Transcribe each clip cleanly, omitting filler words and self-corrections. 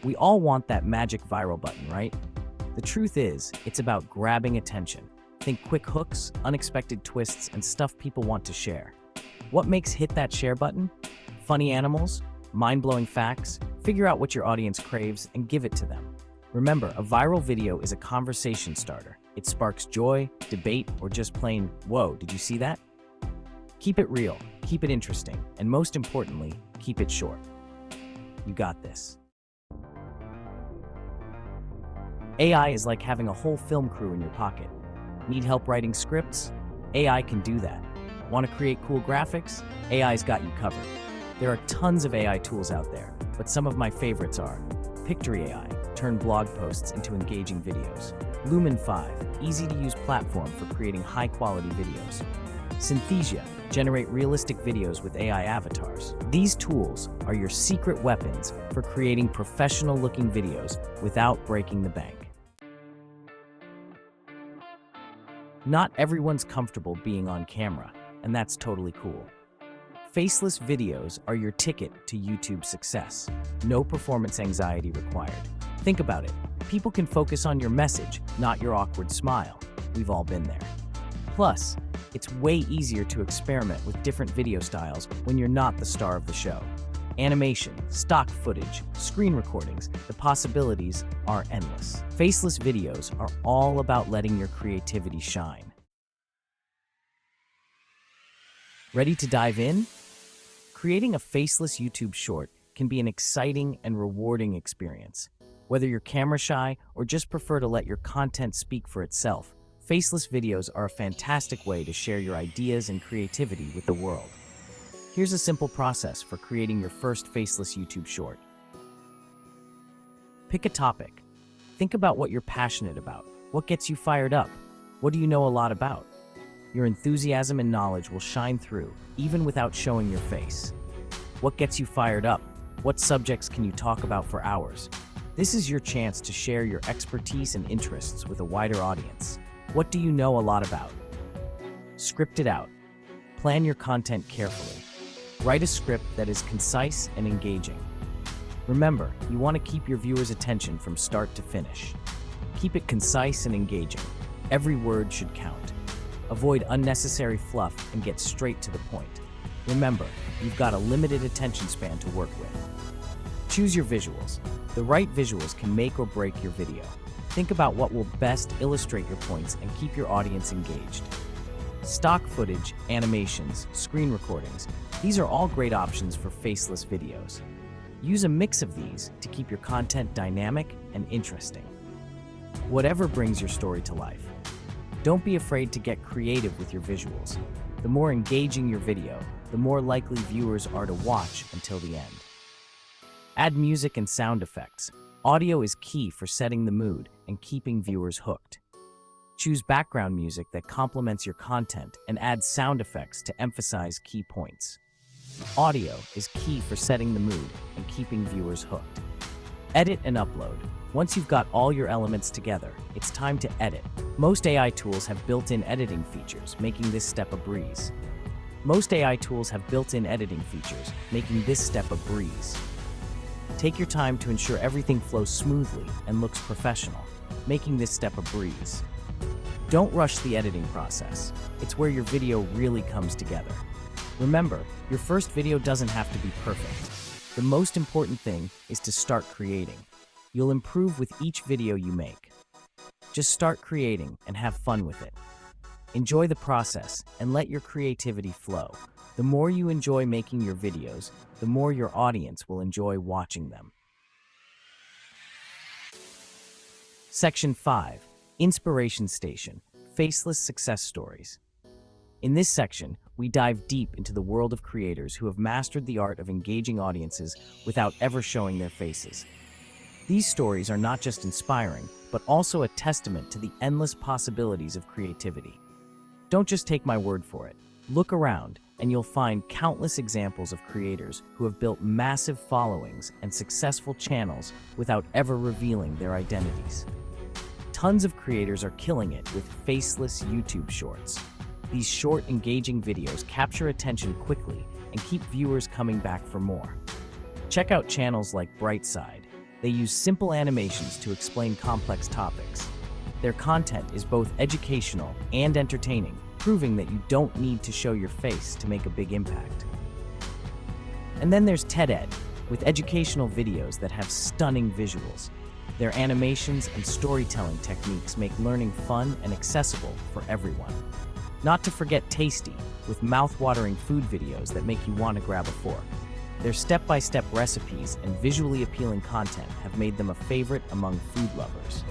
We all want that magic viral button, right? The truth is, it's about grabbing attention. Think quick hooks, unexpected twists, and stuff people want to share. What makes hit that share button? Funny animals? Mind-blowing facts? Figure out what your audience craves and give it to them. Remember, a viral video is a conversation starter. It sparks joy, debate, or just plain, whoa, did you see that? Keep it real, keep it interesting, and most importantly, keep it short. You got this. AI is like having a whole film crew in your pocket. Need help writing scripts? AI can do that. Want to create cool graphics? AI's got you covered. There are tons of AI tools out there, but some of my favorites are Pictory AI, turn blog posts into engaging videos. Lumen 5, easy-to-use platform for creating high-quality videos. Synthesia, generate realistic videos with AI avatars. These tools are your secret weapons for creating professional-looking videos without breaking the bank. Not everyone's comfortable being on camera, and that's totally cool. Faceless videos are your ticket to YouTube success. No performance anxiety required. Think about it. People can focus on your message, not your awkward smile. We've all been there. Plus, it's way easier to experiment with different video styles when you're not the star of the show. Animation, stock footage, screen recordings, the possibilities are endless. Faceless videos are all about letting your creativity shine. Ready to dive in? Creating a faceless YouTube short can be an exciting and rewarding experience. Whether you're camera shy or just prefer to let your content speak for itself, faceless videos are a fantastic way to share your ideas and creativity with the world. Here's a simple process for creating your first faceless YouTube short. Pick a topic. Think about what you're passionate about. What gets you fired up? What do you know a lot about? Your enthusiasm and knowledge will shine through, even without showing your face. What gets you fired up? What subjects can you talk about for hours? This is your chance to share your expertise and interests with a wider audience. What do you know a lot about? Script it out. Plan your content carefully. Write a script that is concise and engaging. Remember, you want to keep your viewers' attention from start to finish. Keep it concise and engaging. Every word should count. Avoid unnecessary fluff and get straight to the point. Remember, you've got a limited attention span to work with. Choose your visuals. The right visuals can make or break your video. Think about what will best illustrate your points and keep your audience engaged. Stock footage, animations, screen recordings, these are all great options for faceless videos. Use a mix of these to keep your content dynamic and interesting. Whatever brings your story to life. Don't be afraid to get creative with your visuals. The more engaging your video, the more likely viewers are to watch until the end. Add music and sound effects. Audio is key for setting the mood and keeping viewers hooked. Choose background music that complements your content and add sound effects to emphasize key points. Audio is key for setting the mood and keeping viewers hooked. Edit and upload. Once you've got all your elements together, it's time to edit. Most AI tools have built-in editing features, making this step a breeze. Take your time to ensure everything flows smoothly and looks professional, making this step a breeze. Don't rush the editing process. It's where your video really comes together. Remember, your first video doesn't have to be perfect. The most important thing is to start creating. You'll improve with each video you make. Just start creating and have fun with it. Enjoy the process and let your creativity flow. The more you enjoy making your videos, the more your audience will enjoy watching them. Section 5. Inspiration Station. Faceless Success Stories. In this section, we dive deep into the world of creators who have mastered the art of engaging audiences without ever showing their faces. These stories are not just inspiring, but also a testament to the endless possibilities of creativity. Don't just take my word for it. Look around, and you'll find countless examples of creators who have built massive followings and successful channels without ever revealing their identities. Tons of creators are killing it with faceless YouTube shorts. These short, engaging videos capture attention quickly and keep viewers coming back for more. Check out channels like Brightside, They use simple animations to explain complex topics. Their content is both educational and entertaining, proving that you don't need to show your face to make a big impact. And then there's TED with educational videos that have stunning visuals. Their animations and storytelling techniques make learning fun and accessible for everyone. Not to forget Tasty, with mouth-watering food videos that make you want to grab a fork. Their step-by-step recipes and visually appealing content have made them a favorite among food lovers.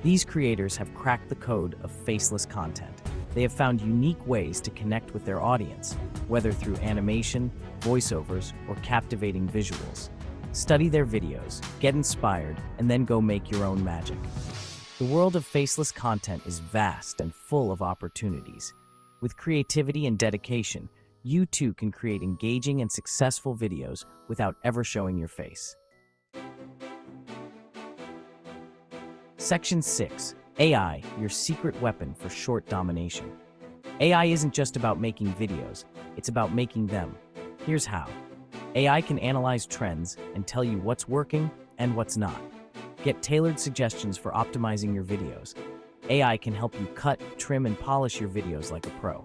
These creators have cracked the code of faceless content. They have found unique ways to connect with their audience, whether through animation, voiceovers, or captivating visuals. Study their videos, get inspired, and then go make your own magic. The world of faceless content is vast and full of opportunities. With creativity and dedication, you too can create engaging and successful videos without ever showing your face. Section 6. AI, your secret weapon for short domination. AI isn't just about making videos, it's about making them. Here's how. AI can analyze trends and tell you what's working and what's not. Get tailored suggestions for optimizing your videos. AI can help you cut, trim, and polish your videos like a pro.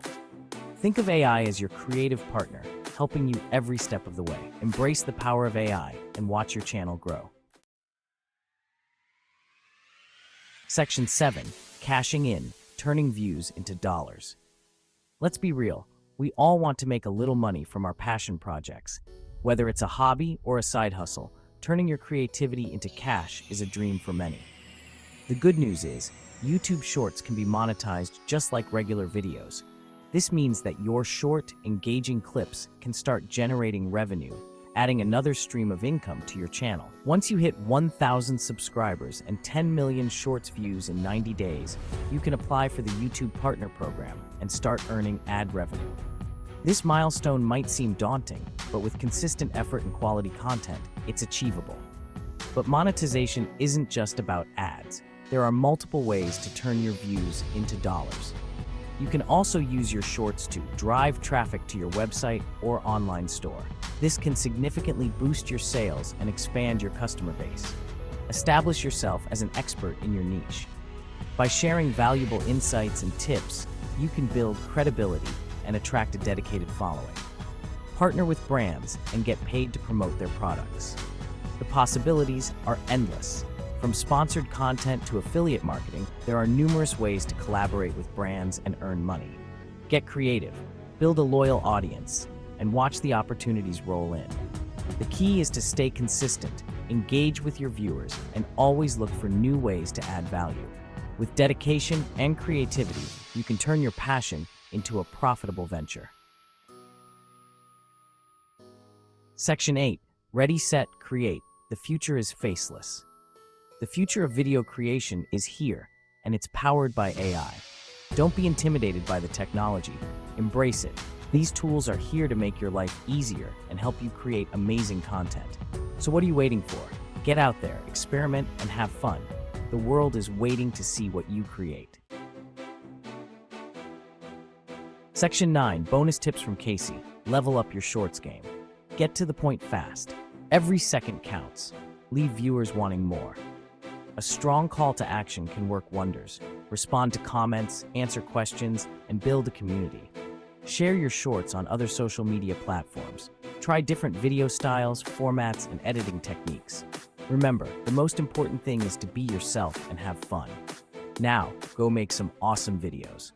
Think of AI as your creative partner, helping you every step of the way. Embrace the power of AI and watch your channel grow. Section 7. Cashing in, turning views into dollars. Let's be real, we all want to make a little money from our passion projects. Whether it's a hobby or a side hustle, turning your creativity into cash is a dream for many. The good news is, YouTube Shorts can be monetized just like regular videos. This means that your short, engaging clips can start generating revenue, adding another stream of income to your channel. Once you hit 1,000 subscribers and 10 million Shorts views in 90 days, you can apply for the YouTube Partner Program and start earning ad revenue. This milestone might seem daunting, but with consistent effort and quality content, it's achievable. But monetization isn't just about ads. There are multiple ways to turn your views into dollars. You can also use your shorts to drive traffic to your website or online store. This can significantly boost your sales and expand your customer base. Establish yourself as an expert in your niche. By sharing valuable insights and tips, you can build credibility and attract a dedicated following. Partner with brands and get paid to promote their products. The possibilities are endless. From sponsored content to affiliate marketing, there are numerous ways to collaborate with brands and earn money. Get creative, build a loyal audience, and watch the opportunities roll in. The key is to stay consistent, engage with your viewers, and always look for new ways to add value. With dedication and creativity, you can turn your passion into a profitable venture. Section 8. Ready, set, create. The future is faceless. The future of video creation is here, and it's powered by AI. Don't be intimidated by the technology. Embrace it. These tools are here to make your life easier and help you create amazing content. So what are you waiting for? Get out there, experiment, and have fun. The world is waiting to see what you create. Section 9. Bonus tips from Casey. Level up your shorts game. Get to the point fast. Every second counts. Leave viewers wanting more. A strong call to action can work wonders. Respond to comments, answer questions, and build a community. Share your shorts on other social media platforms. Try different video styles, formats, and editing techniques. Remember, the most important thing is to be yourself and have fun. Now, go make some awesome videos.